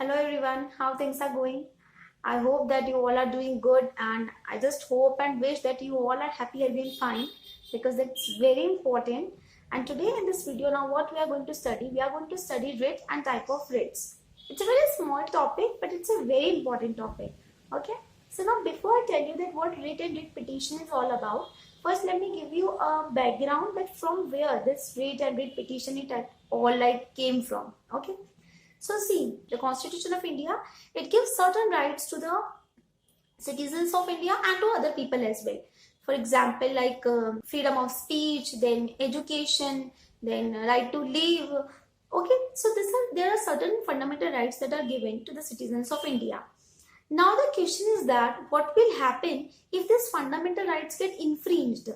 Hello everyone, how things are going? I hope that you all are doing good, and I just hope and wish that you all are happy and doing fine, because that's very important. And today in this video, now what we are going to study? We are going to study writ and type of writs. It's a very small topic, but it's a very important topic. Okay? So now before I tell you that what writ and writ petition is all about, first let me give you a background that from where this writ and writ petition it all came from. Okay? So see, the Constitution of India, it gives certain rights to the citizens of India and to other people as well. For example, freedom of speech, then education, then right to live. Okay, so there are certain fundamental rights that are given to the citizens of India. Now the question is that what will happen if these fundamental rights get infringed?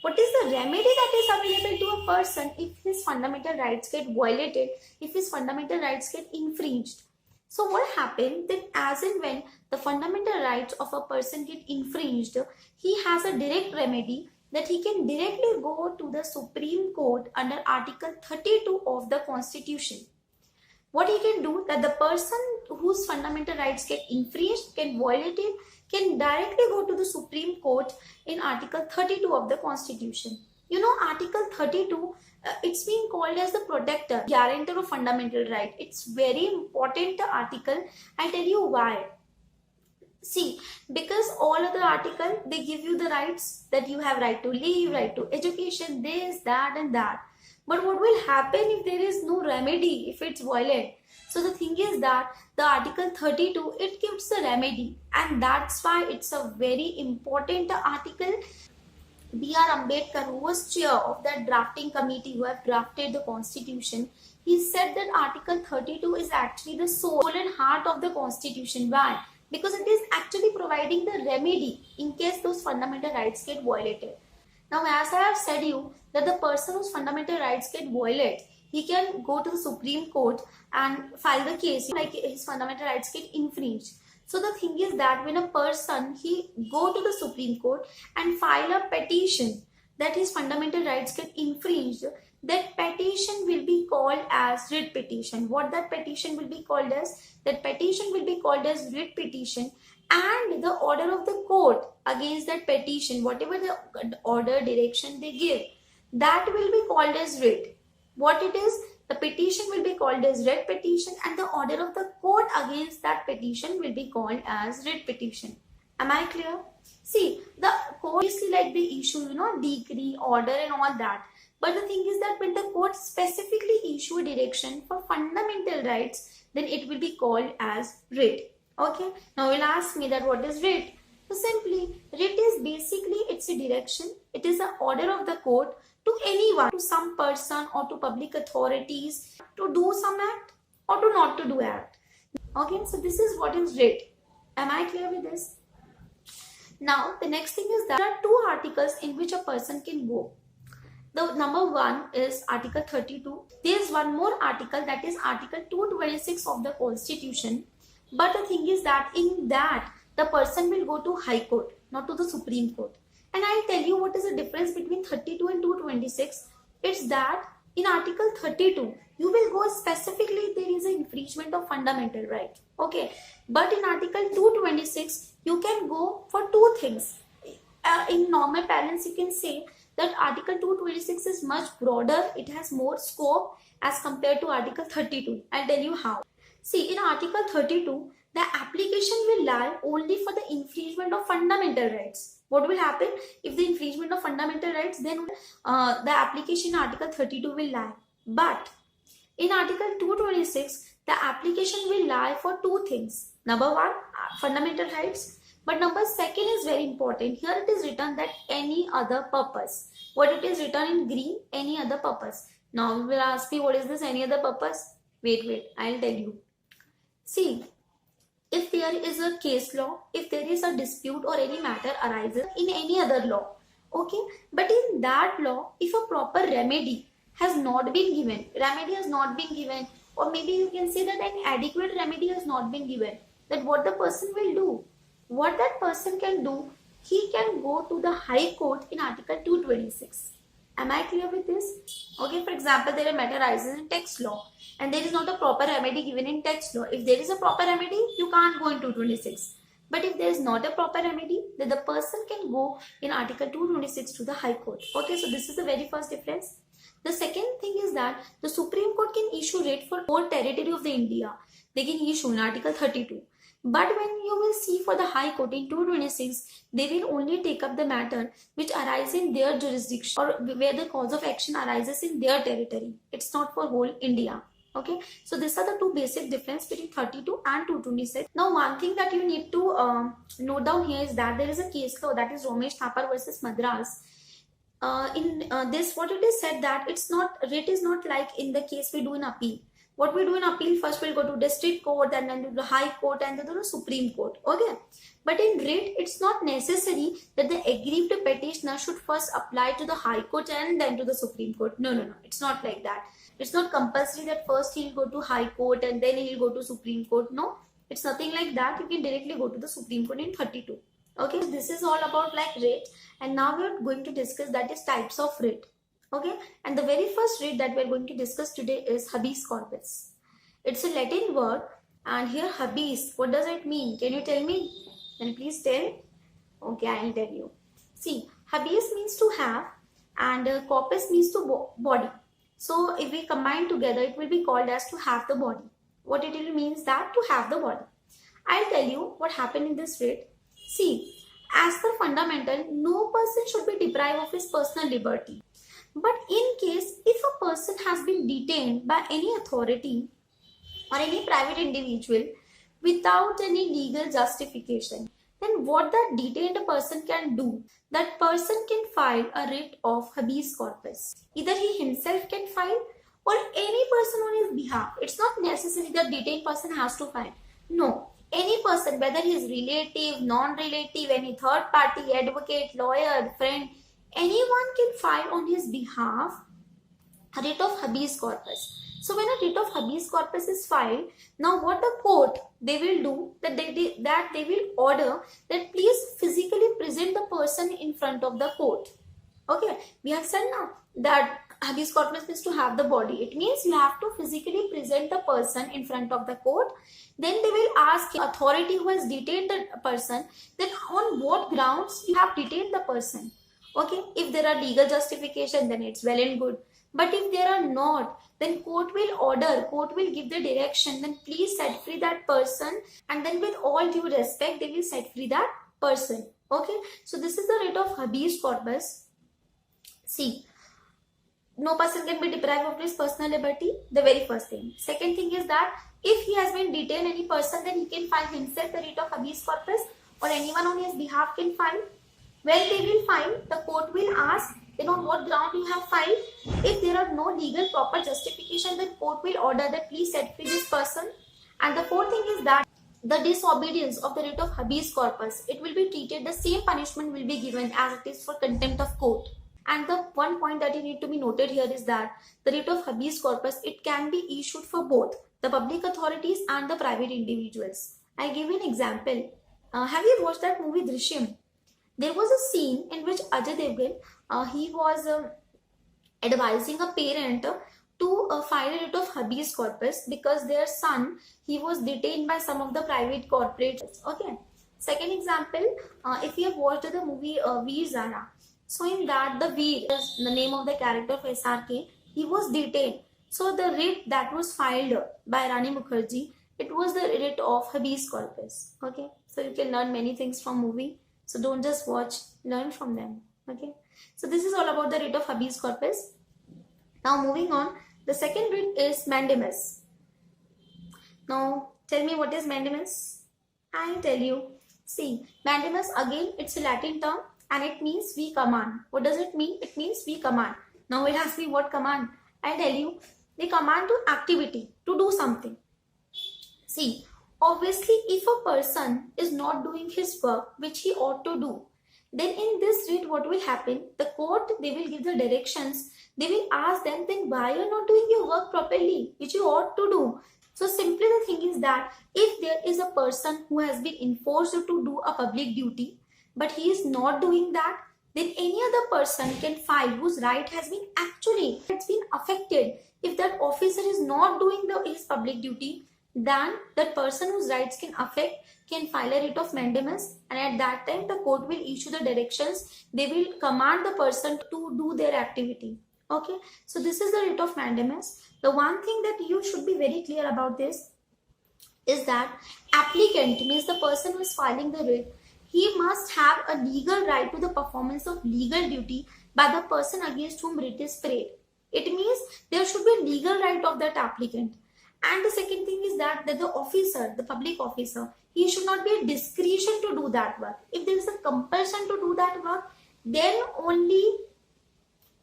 What is the remedy that is available to a person if his fundamental rights get violated, if his fundamental rights get infringed? So what happens that as and when the fundamental rights of a person get infringed, he has a direct remedy that he can directly go to the Supreme Court under Article 32 of the Constitution. What he can do, that the person whose fundamental rights get infringed, can violate it, can directly go to the Supreme Court in Article 32 of the Constitution. You know, Article 32, it's being called as the protector, guarantor of fundamental right. It's very important article. I'll tell you why. See, because all other articles, they give you the rights that you have right to live, right to education, this, that and that. But what will happen if there is no remedy, if it's violent? So the thing is that the Article 32, it gives the remedy, and that's why it's a very important article. B.R. Ambedkar, who was chair of that drafting committee who have drafted the Constitution, he said that Article 32 is actually the soul and heart of the Constitution. Why? Because it is actually providing the remedy in case those fundamental rights get violated. Now, as I have said you, that the person whose fundamental rights get violated, he can go to the Supreme Court and file the case, like his fundamental rights get infringed. So the thing is that when a person, he go to the Supreme Court and file a petition that his fundamental rights get infringed, that petition will be called as writ petition. What that petition will be called as? That petition will be called as writ petition, and the order of the court against that petition, whatever the order direction they give, that will be called as writ. What it is? The petition will be called as writ petition, and the order of the court against that petition will be called as writ petition. Am I clear? See, the court is like the issue, decree, order and all that. But the thing is that when the court specifically issue a direction for fundamental rights, then it will be called as writ. Okay, now you'll ask me that what is writ? So simply, writ is basically, it's a direction. It is an order of the court to anyone, to some person or to public authorities to do some act or to not to do act. Okay, so this is what is writ. Am I clear with this? Now, the next thing is that there are two articles in which a person can go. The number one is Article 32. There is one more article, that is Article 226 of the Constitution. But the thing is that in that, the person will go to High Court, not to the Supreme Court. And I'll tell you what is the difference between 32 and 226. It's that in Article 32, you will go specifically if there is an infringement of fundamental right. Okay. But in Article 226, you can go for two things. In normal parlance, you can say that Article 226 is much broader. It has more scope as compared to Article 32. I'll tell you how. See, in Article 32, the application will lie only for the infringement of fundamental rights. What will happen if the infringement of fundamental rights, then the application in Article 32 will lie. But in Article 226, the application will lie for two things. Number one, fundamental rights. But number second is very important. Here it is written that any other purpose. What it is written in green, any other purpose. Now you will ask me, what is this any other purpose? Wait, I'll tell you. See, if there is a case law, if there is a dispute or any matter arises in any other law, okay, but in that law, if a proper remedy has not been given, or maybe you can say that an adequate remedy has not been given, that what the person will do, what that person can do, he can go to the High Court in Article 226. Am I clear with this? Okay, for example, there are matter arises in tax law and there is not a proper remedy given in tax law. If there is a proper remedy, you can't go in 226. But if there is not a proper remedy, then the person can go in Article 226 to the High Court. Okay, so this is the very first difference. The second thing is that the Supreme Court can issue writ for whole territory of the India. They can issue in Article 32. But when you will see for the High Court in 226, they will only take up the matter which arises in their jurisdiction or where the cause of action arises in their territory. It's not for whole India. Okay, so these are the two basic difference between 32 and 226. Now, one thing that you need to note down here is that there is a case law, that is Romesh Thapar versus Madras. In this, what it is said that it's not, writ is not like in the case we do in appeal. What we do in appeal, first we'll go to district court and then to the High Court and then to the Supreme Court. Okay, but in writ, it's not necessary that the aggrieved petitioner should first apply to the High Court and then to the Supreme Court. No, it's not like that. It's not compulsory that first he'll go to High Court and then he'll go to Supreme Court. No, it's nothing like that. You can directly go to the Supreme Court in 32. Okay, so this is all about like writ, and now we are going to discuss that is types of writ. Okay, and the very first writ that we are going to discuss today is habeas corpus. It's a Latin word, and here habeas, what does it mean? Can you tell me? Can you please tell? Okay, I'll tell you. See, habeas means to have, and corpus means to body. So if we combine together, it will be called as to have the body. What it really means that to have the body. I'll tell you what happened in this writ. See, as per fundamental, no person should be deprived of his personal liberty. But in case if a person has been detained by any authority or any private individual without any legal justification, then what that detained person can do, that person can file a writ of habeas corpus. Either he himself can file or any person on his behalf. It's not necessary that detained person has to file. No. Any person, whether he is relative, non-relative, any third party, advocate, lawyer, friend, anyone can file on his behalf a writ of habeas corpus. So when a writ of habeas corpus is filed, now what the court they will do, that they will order that please physically present the person in front of the court. Okay, we have said now that habeas corpus means to have the body. It means you have to physically present the person in front of the court. Then they will ask the authority who has detained the person, then on what grounds you have detained the person. Okay, if there are legal justification, then it's well and good. But if there are not, then court will order, court will give the direction, then please set free that person, and then with all due respect, they will set free that person. Okay, so this is the writ of habeas corpus. See, no person can be deprived of his personal liberty, the very first thing. Second thing is that if he has been detained any person, then he can file himself the writ of habeas corpus, or anyone on his behalf can file. When they will file, the court will ask, then on what ground you have filed. If there are no legal proper justification, then court will order that please set free this person. And the fourth thing is that the disobedience of the writ of habeas corpus, it will be treated, the same punishment will be given as it is for contempt of court. And the one point that you need to be noted here is that the writ of habeas corpus, it can be issued for both the public authorities and the private individuals. I'll give you an example. Have you watched that movie Drishyam? There was a scene in which Ajay Devgan, he was advising a parent to file a writ of habeas corpus because their son, he was detained by some of the private corporates. Okay. Second example, if you have watched the movie Veer Zara, so in that the Veer is the name of the character of SRK, he was detained. So the writ that was filed by Rani Mukherjee, it was the writ of habeas corpus. Okay, so you can learn many things from movie. So don't just watch, learn from them. Okay, so this is all about the writ of habeas corpus. Now moving on, the second writ is mandamus. Now tell me what is mandamus? I'll tell you. See, mandamus again, it's a Latin term and it means we command. What does it mean? It means we command. Now it has to be what command? I'll tell you. They command to activity, to do something. See, obviously if a person is not doing his work which he ought to do, then in this writ what will happen? The court, they will give the directions. They will ask them, then why you are not doing your work properly which you ought to do? So simply the thing is that if there is a person who has been enforced to do a public duty but he is not doing that, then any other person can file whose right has been actually it's been affected. If that officer is not doing his public duty, then that person whose rights can affect can file a writ of mandamus, and at that time the court will issue the directions. They will command the person to do their activity. Okay, so this is the writ of mandamus. The one thing that you should be very clear about this is that applicant means the person who is filing the writ, he must have a legal right to the performance of legal duty by the person against whom writ is paid. It means there should be a legal right of that applicant. And the second thing is that the officer, the public officer, he should not be a discretion to do that work. If there is a compulsion to do that work, then only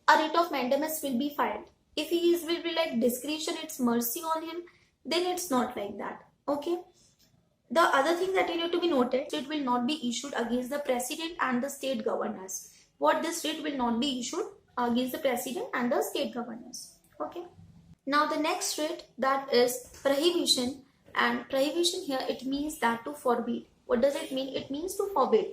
a writ of mandamus will be filed. If will be like discretion, it's mercy on him, then it's not like that. Okay. The other thing that you need to be noted, it will not be issued against the president and the state governors. What this writ will not be issued against the president and the state governors. Okay. Now the next writ, that is prohibition, and prohibition here it means that to forbid. What does it mean? It means to forbid.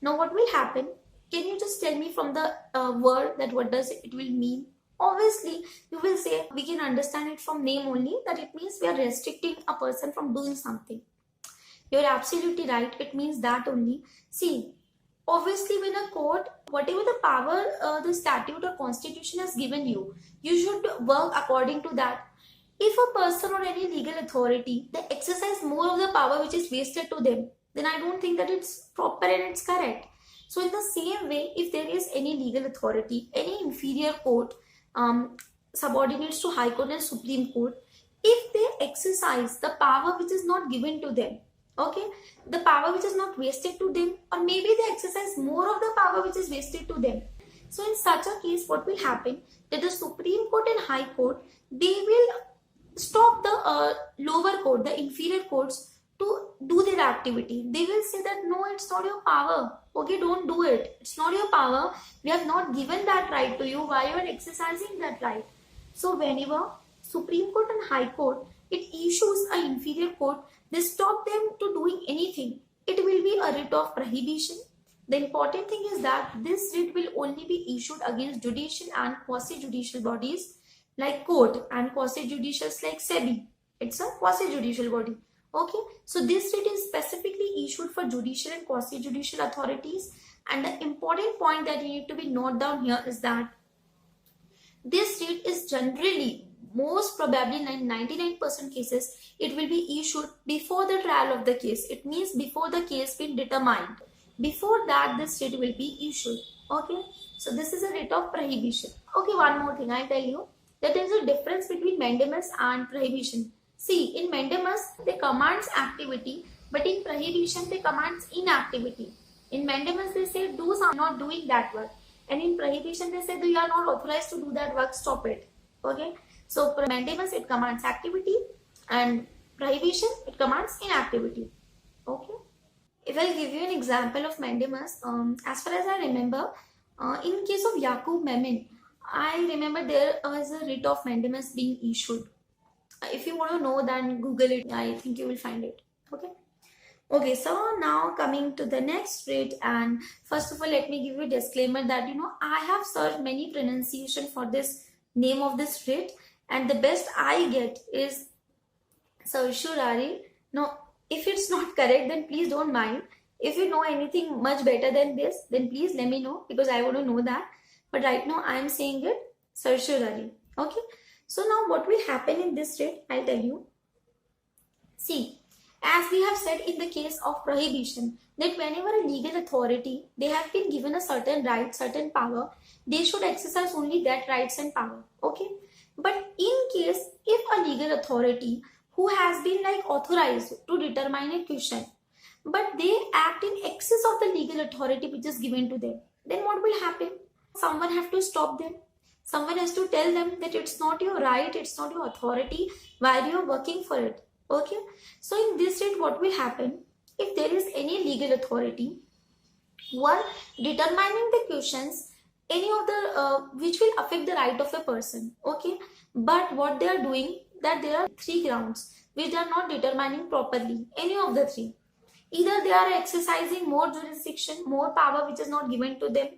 Now what will happen? Can you just tell me from the word that what does it will mean? Obviously, you will say we can understand it from name only that it means we are restricting a person from doing something. You're absolutely right. It means that only. See, obviously when a court, whatever the power the statute or constitution has given you, you should work according to that. If a person or any legal authority, they exercise more of the power which is wasted to them, then I don't think that it's proper and it's correct. So in the same way, if there is any legal authority, any inferior court, subordinates to High Court and Supreme Court, if they exercise the power which is not given to them, okay, the power which is not wasted to them, or maybe they exercise more of the power which is wasted to them. So in such a case, what will happen? That the Supreme Court and High Court, they will stop the lower court, the inferior courts, to do their activity. They will say that no, it's not your power. Okay, don't do it. It's not your power. We have not given that right to you. Why you are exercising that right? So whenever Supreme Court and High Court, it issues an inferior court, they stop them to doing anything. It will be a writ of prohibition. The important thing is that this writ will only be issued against judicial and quasi-judicial bodies like court, and quasi-judicials like SEBI. It's a quasi-judicial body. Okay, so this writ is specifically issued for judicial and quasi-judicial authorities. And the important point that you need to be note down here is that this writ is generally, most probably in 99% cases, it will be issued before the trial of the case. It means before the case been determined. Before that, this writ will be issued. Okay, so this is a writ of prohibition. Okay, one more thing I tell you, that there is a difference between mandamus and prohibition. See, in mandamus, they commands activity, but in prohibition, they commands inactivity. In mandamus, they say do some, not doing that work. And in prohibition, they say you are not authorized to do that work, stop it. Okay. So, mandamus, it commands activity, and prohibition, it commands inactivity. Okay. If I give you an example of mandamus, as far as I remember, in case of Yaqub Memon, I remember there was a writ of mandamus being issued. If you want to know, then Google it. I think you will find it. Okay. Okay, so now coming to the next writ, and first of all, let me give you a disclaimer that I have searched many pronunciation for this name of this writ, and the best I get is certiorari. No, if it's not correct, then please don't mind. If you know anything much better than this, then please let me know, because I want to know that. But right now I am saying it certiorari. Okay. So now what will happen in this writ, I'll tell you. See, as we have said in the case of prohibition, that whenever a legal authority, they have been given a certain right, certain power, they should exercise only that rights and power. Okay. But in case if a legal authority who has been like authorized to determine a question, but they act in excess of the legal authority which is given to them, then what will happen? Someone have to stop them. Someone has to tell them that it's not your right, it's not your authority, while you're working for it. Okay. So in this writ, what will happen? If there is any legal authority who are determining the questions, any of the which will affect the right of a person. Okay. But what they are doing, that there are 3 grounds which they are not determining properly. Any of the 3. Either they are exercising more jurisdiction, more power which is not given to them.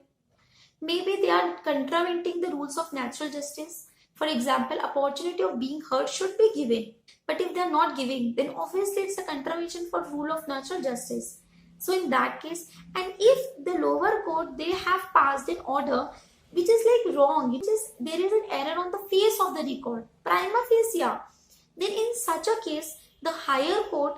Maybe they are contravening the rules of natural justice. For example, opportunity of being heard should be given. But if they are not giving, then obviously it's a contravention for rule of natural justice. So in that case, and if the lower court they have passed an order which is like wrong, which is there is an error on the face of the record, prima facie, yeah, then in such a case, the higher court,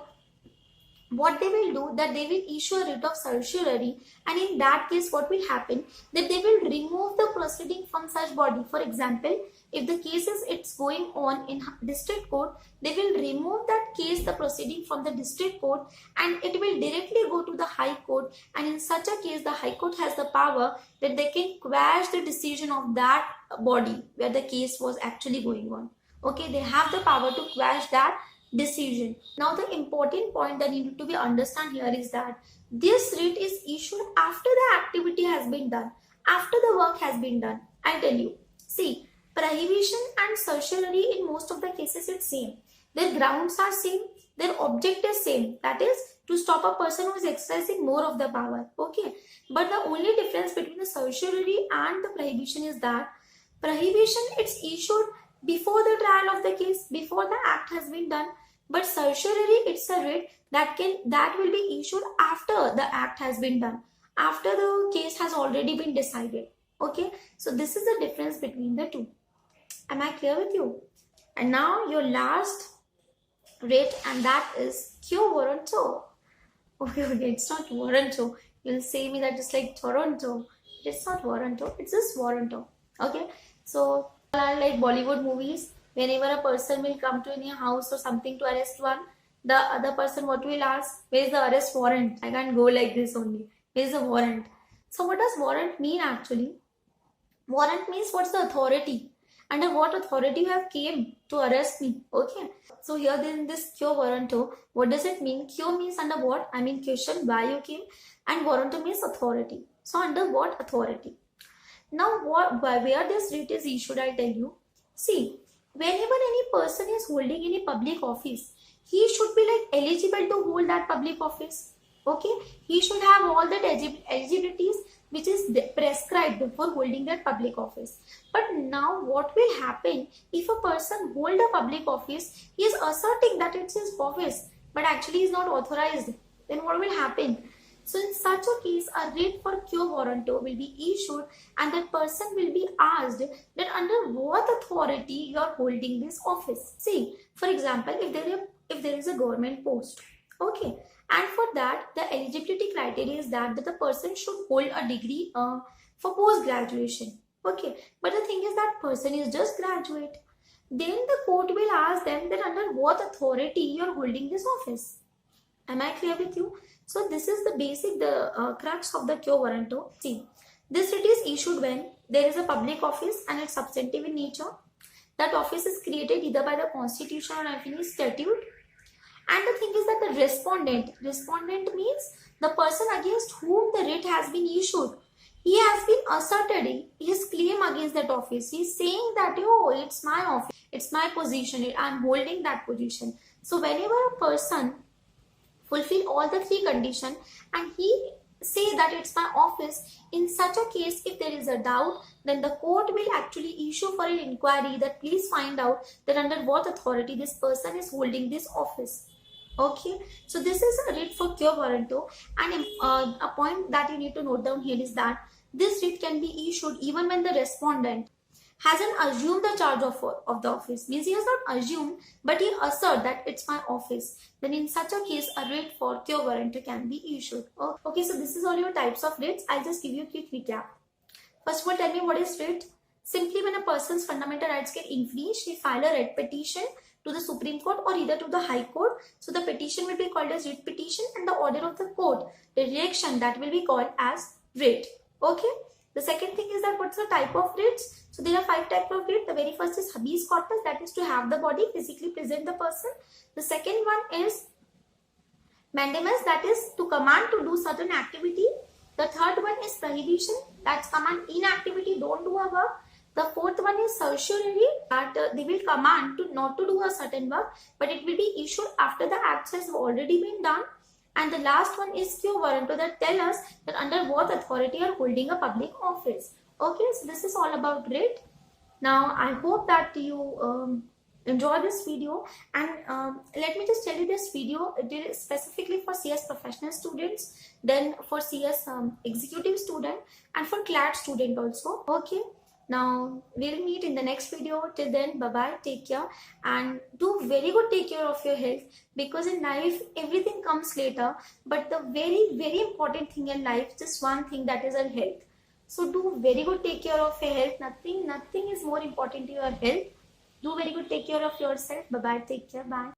what they will do, that they will issue a writ of certiorari, and in that case what will happen, that they will remove the proceeding from such body. For example, if the case is it's going on in district court, they will remove that case, the proceeding, from the district court, and it will directly go to the high court, and in such a case the high court has the power that they can quash the decision of that body where the case was actually going on. Okay, they have the power to quash that decision. Now the important point that need to be understand here is that this writ is issued after the activity has been done, after the work has been done. I tell you, see, prohibition and certiorari in most of the cases it's same. Their grounds are same, their object is same, that is to stop a person who is exercising more of the power. Okay, but the only difference between the certiorari and the prohibition is that prohibition it's issued before the trial of the case, before the act has been done, but certiorari it's a writ that will be issued after the act has been done, after the case has already been decided. Okay, so this is the difference between the two. Am I clear with you? And now your last writ, and that is quo warranto. Okay, it's not warranto. You'll say me that it's like Toronto. It's not warranto, it's just warranto. Okay, so like Bollywood movies, whenever a person will come to any house or something to arrest one, the other person what will ask, where is the arrest warrant? I can't go like this only. Where is the warrant? So what does warrant mean actually? Warrant means what's the authority? Under what authority you have came to arrest me? Okay. So here in this quo warranto, what does it mean? Quo means under what? I mean question why you came, and warranto means authority. So under what authority? Now, where this writ is issued, I'll tell you. See, whenever any person is holding any public office, he should be like eligible to hold that public office. Okay, he should have all that eligibilities which is prescribed before holding that public office. But now, what will happen if a person hold a public office? He is asserting that it's his office, but actually is not authorized. Then what will happen? So in such a case, a writ for quo warranto will be issued, and that person will be asked that under what authority you are holding this office. See, for example, if there is a government post, okay, and for that the eligibility criteria is that the person should hold a degree for post graduation. Okay, but the thing is that person is just graduate. Then the court will ask them that under what authority you are holding this office. Am I clear with you? So this is the basic, crux of the quo warranto. See, this writ is issued when there is a public office and it's substantive in nature. That office is created either by the constitution or any statute. And the thing is that the respondent means the person against whom the writ has been issued. He has been asserted his claim against that office. He is saying that, oh, it's my office, it's my position, I am holding that position. So whenever a person fulfill all the three conditions and he say that it's my office, in such a case, if there is a doubt, then the court will actually issue for an inquiry that please find out that under what authority this person is holding this office. Okay, so this is a writ for quo warranto, and a point that you need to note down here is that this writ can be issued even when the respondent hasn't assumed the charge of the office. Means he has not assumed, but he assert that it's my office. Then in such a case, a writ for quo warranto can be issued. Okay, so this is all your types of writs. I'll just give you a quick recap. First of all, tell me what is writ. Simply when a person's fundamental rights get infringed, he file a writ petition to the Supreme Court or either to the High Court. So the petition will be called as writ petition, and the order of the court, the reaction, that will be called as writ. Okay. The second thing is that what's the type of writs? So there are 5 types of writ. The very first is habeas corpus, that is to have the body, physically present the person. The second one is mandamus, that is to command to do certain activity. The third one is prohibition, that's command inactivity, don't do a work. The fourth one is certiorari, that they will command to not to do a certain work, but it will be issued after the acts has already been done. And the last one is quo warranto, that tell us that under what authority you are holding a public office. Okay, so this is all about grit. Now I hope that you enjoy this video, and let me just tell you, this video it is specifically for CS professional students, then for CS executive student, and for CLAT student also. Okay, now we'll meet in the next video. Till then, bye bye, take care, and do very good take care of your health, because in life everything comes later, but the very important thing in life, just one thing, that is our health. So do very good take care of your health. Nothing is more important to your health. Do very good take care of yourself. Bye bye. Take care. Bye.